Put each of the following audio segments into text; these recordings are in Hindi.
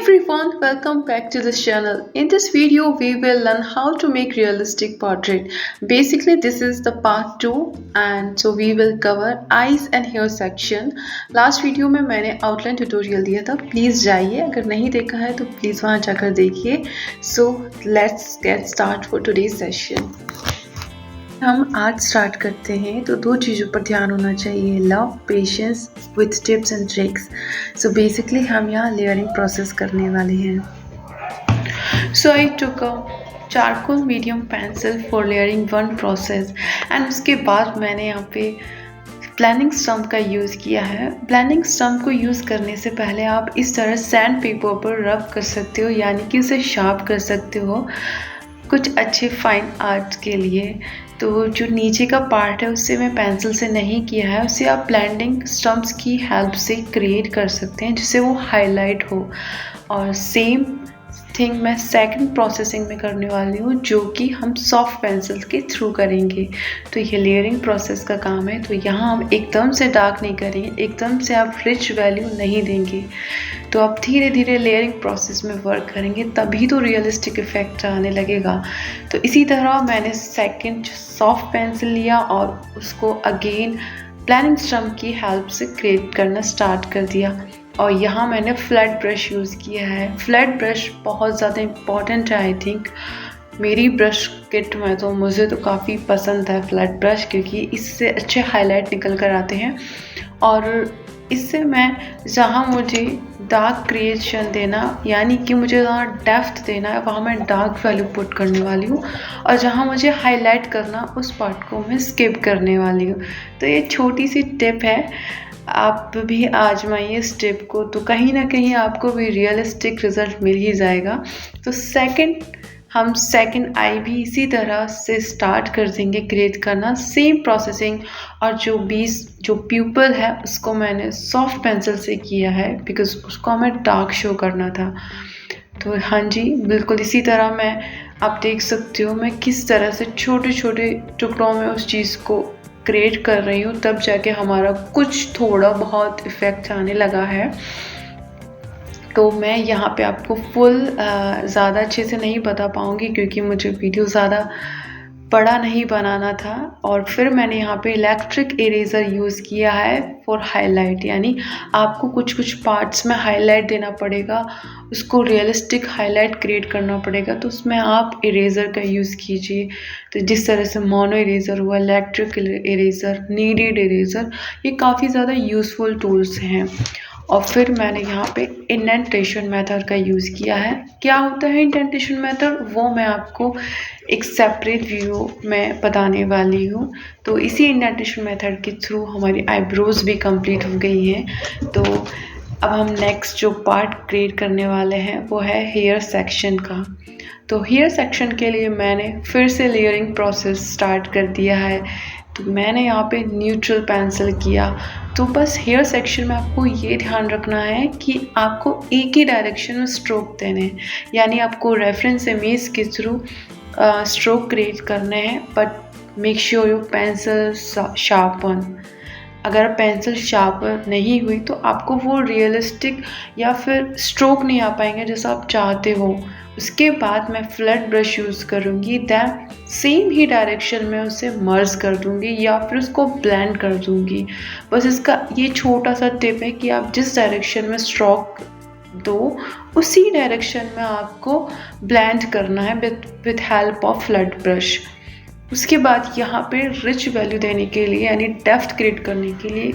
everyone, welcome back to this channel. In this video, we will learn how to make realistic portrait. Basically, this is the part 2 and so we will cover eyes and hair section. Last video में मैंने outline tutorial दिया था. Please जाइए, अगर नहीं देखा है तो please वहाँ जाकर देखिए. So let's get start for today's session. हम आज स्टार्ट करते हैं तो दो चीज़ों पर ध्यान होना चाहिए, love, patience with tips and tricks. So basically हम यहाँ लेयरिंग प्रोसेस करने वाले हैं. So I took a charcoal medium pencil for layering one process and उसके बाद मैंने यहाँ पे ब्लेंडिंग स्टम्प का यूज़ किया है. ब्लेंडिंग स्टम्प को यूज़ करने से पहले आप इस तरह सैंड पेपर पर रब कर सकते हो, यानी कि उसे शार्प कर सकते हो कुछ अच्छे फाइन आर्ट के लिए. तो जो नीचे का पार्ट है उससे मैं पेंसिल से नहीं किया है, उसे आप ब्लेंडिंग स्टम्प्स की हेल्प से क्रिएट कर सकते हैं जिससे वो हाईलाइट हो. और सेम थिंग मैं सेकंड प्रोसेसिंग में करने वाली हूँ जो कि हम सॉफ्ट पेंसिल के थ्रू करेंगे. तो ये लेयरिंग प्रोसेस का काम है. तो यहाँ हम एकदम से डार्क नहीं करेंगे, एकदम से आप रिच वैल्यू नहीं देंगे. तो आप धीरे धीरे लेयरिंग प्रोसेस में वर्क करेंगे तभी तो रियलिस्टिक इफेक्ट आने लगेगा. तो इसी तरह मैंने सेकंड सॉफ्ट पेंसिल लिया और उसको अगेन ब्लेंडिंग स्टम्प की हेल्प से क्रिएट करना स्टार्ट कर दिया. और यहाँ मैंने फ्लैट ब्रश यूज़ किया है. फ्लैट ब्रश बहुत ज़्यादा इम्पॉर्टेंट है. आई थिंक मेरी ब्रश किट में तो मुझे तो काफ़ी पसंद है फ्लैट ब्रश, क्योंकि इससे अच्छे हाईलाइट निकल कर आते हैं. और इससे मैं जहाँ मुझे डार्क क्रिएशन देना, यानी कि मुझे जहाँ डेप्थ देना है वहाँ मैं डार्क वैल्यू पुट करने वाली हूँ, और जहाँ मुझे हाईलाइट करना उस पार्ट को मैं स्किप करने वाली हूँ. तो ये छोटी सी टिप है, आप भी आजमाइए इस टिप को, तो कहीं ना कहीं आपको भी रियलिस्टिक रिजल्ट मिल ही जाएगा. तो हम सेकंड आई भी इसी तरह से स्टार्ट कर देंगे क्रिएट करना, सेम प्रोसेसिंग. और जो प्यूपल है उसको मैंने सॉफ्ट पेंसिल से किया है बिकॉज उसको हमें डार्क शो करना था. तो हाँ जी, बिल्कुल इसी तरह आप देख सकते हो मैं किस तरह से छोटे छोटे टुकड़ों में उस चीज़ को क्रिएट कर रही हूँ, तब जाके हमारा कुछ थोड़ा बहुत इफ़ेक्ट आने लगा है. तो मैं यहाँ पे आपको फुल ज़्यादा अच्छे से नहीं बता पाऊँगी क्योंकि मुझे वीडियो ज़्यादा बड़ा नहीं बनाना था. और फिर मैंने यहाँ पे इलेक्ट्रिक इरेज़र यूज़ किया है फॉर हाईलाइट, यानी आपको कुछ पार्ट्स में हाईलाइट देना पड़ेगा, उसको रियलिस्टिक हाईलाइट क्रिएट करना पड़ेगा. तो उसमें आप इरेज़र का यूज़ कीजिए. तो जिस तरह से मोनो इरेज़र हुआ, इलेक्ट्रिक इरेज़र, नीडेड इरेज़र, ये काफ़ी ज़्यादा यूज़फुल टूल्स हैं. और फिर मैंने यहाँ पे इंडेंटेशन मेथड का यूज़ किया है. क्या होता है इंडेंटेशन मेथड, वो मैं आपको एक सेपरेट वीडियो में बताने वाली हूँ. तो इसी इंडेंटेशन मेथड के थ्रू हमारी आईब्रोज भी कंप्लीट हो गई हैं. तो अब हम नेक्स्ट जो पार्ट क्रिएट करने वाले हैं वो है हेयर सेक्शन का. तो हेयर सेक्शन के लिए मैंने फिर से लेयरिंग प्रोसेस स्टार्ट कर दिया है. तो मैंने यहाँ पे न्यूट्रल पेंसिल किया. तो बस हेयर सेक्शन में आपको ये ध्यान रखना है कि आपको एक ही डायरेक्शन में स्ट्रोक देने हैं, यानी आपको रेफरेंस इमेज के थ्रू स्ट्रोक क्रिएट करने हैं. But make sure your pencil sharpen. अगर पेंसिल शार्प नहीं हुई तो आपको वो रियलिस्टिक या फिर स्ट्रोक नहीं आ पाएंगे जैसा आप चाहते हो. उसके बाद मैं फ्लैट ब्रश यूज़ करूँगी, दैन सेम ही डायरेक्शन में उसे मर्ज कर दूँगी या फिर उसको ब्लेंड कर दूँगी. बस इसका ये छोटा सा टिप है कि आप जिस डायरेक्शन में स्ट्रोक दो उसी डायरेक्शन में आपको ब्लेंड करना है with help of flat brush. उसके बाद यहाँ पे रिच वैल्यू देने के लिए, यानी डेप्थ क्रिएट करने के लिए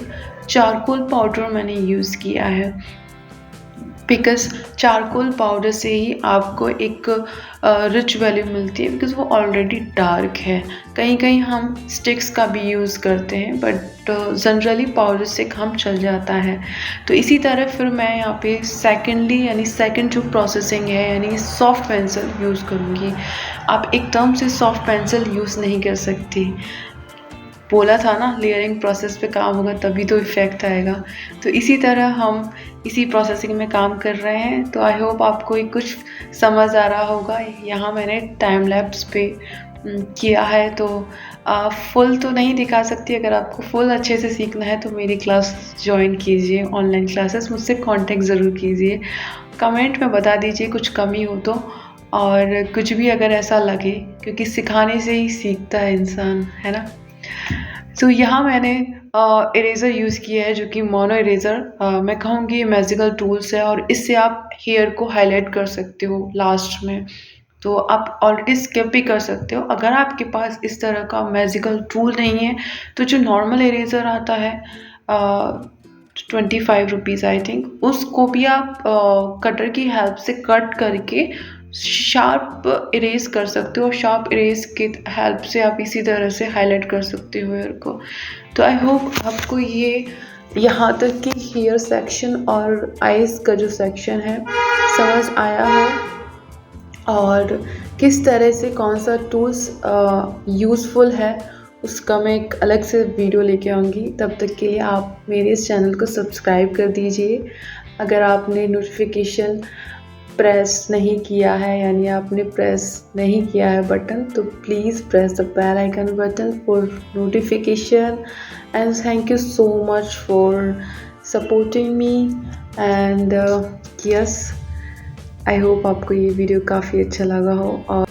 चारकोल पाउडर मैंने यूज़ किया है. बिकॉज चारकोल पाउडर से ही आपको एक रिच वैल्यू मिलती है, बिकॉज वो ऑलरेडी डार्क है. कहीं कहीं हम स्टिक्स का भी यूज़ करते हैं बट जनरली पाउडर से काम चल जाता है. तो इसी तरह फिर मैं यहाँ पे सेकंड जो प्रोसेसिंग है यानी सॉफ्ट पेंसिल यूज़ करूँगी. आप एकदम से सॉफ्ट पेंसिल यूज़ नहीं कर सकती. बोला था ना लेयरिंग प्रोसेस पे काम होगा तभी तो इफ़ेक्ट आएगा. तो इसी तरह हम इसी प्रोसेसिंग में काम कर रहे हैं. तो आई होप आपको ये कुछ समझ आ रहा होगा. यहाँ मैंने टाइम लैप्स पे किया है. तो फुल तो नहीं दिखा सकती। अगर आपको फुल अच्छे से सीखना है तो मेरी क्लास ज्वाइन कीजिए, ऑनलाइन क्लासेस, मुझसे कांटेक्ट ज़रूर कीजिए। कमेंट में बता दीजिए कुछ कमी हो तो, और कुछ भी अगर ऐसा लगे, क्योंकि सिखाने से ही सीखता है इंसान, है ना। तो यहाँ मैंने इरेज़र यूज़ किया है जो कि मोनो इरेज़र, मैं कहूँगी ये मैजिकल टूल्स है, और इससे आप हेयर को हाईलाइट कर सकते हो लास्ट में। तो आप ऑलरेडी स्किप भी कर सकते हो। अगर आपके पास इस तरह का मैजिकल टूल नहीं है तो जो नॉर्मल इरेज़र आता है 25 रुपीज़ आई थिंक, उसको भी आप कटर की हेल्प से कट करके शार्प इरेज कर सकते हो। शार्प इरेज की हेल्प से आप इसी तरह से हाईलाइट कर सकते हो हेयर को। तो आई होप आपको ये यहाँ तक कि हेयर सेक्शन और आईज का जो सेक्शन है समझ आया हो, और किस तरह से कौन सा टूल्स यूज़फुल है उसका मैं एक अलग से वीडियो लेके आऊँगी। तब तक के लिए आप मेरे इस चैनल को सब्सक्राइब कर दीजिए। अगर आपने नोटिफिकेशन प्रेस नहीं किया है, यानी आपने प्रेस नहीं किया है बटन, तो please press the bell icon button for notification. And thank you so much for supporting me. And yes, I hope आपको ये वीडियो काफ़ी अच्छा लगा हो। और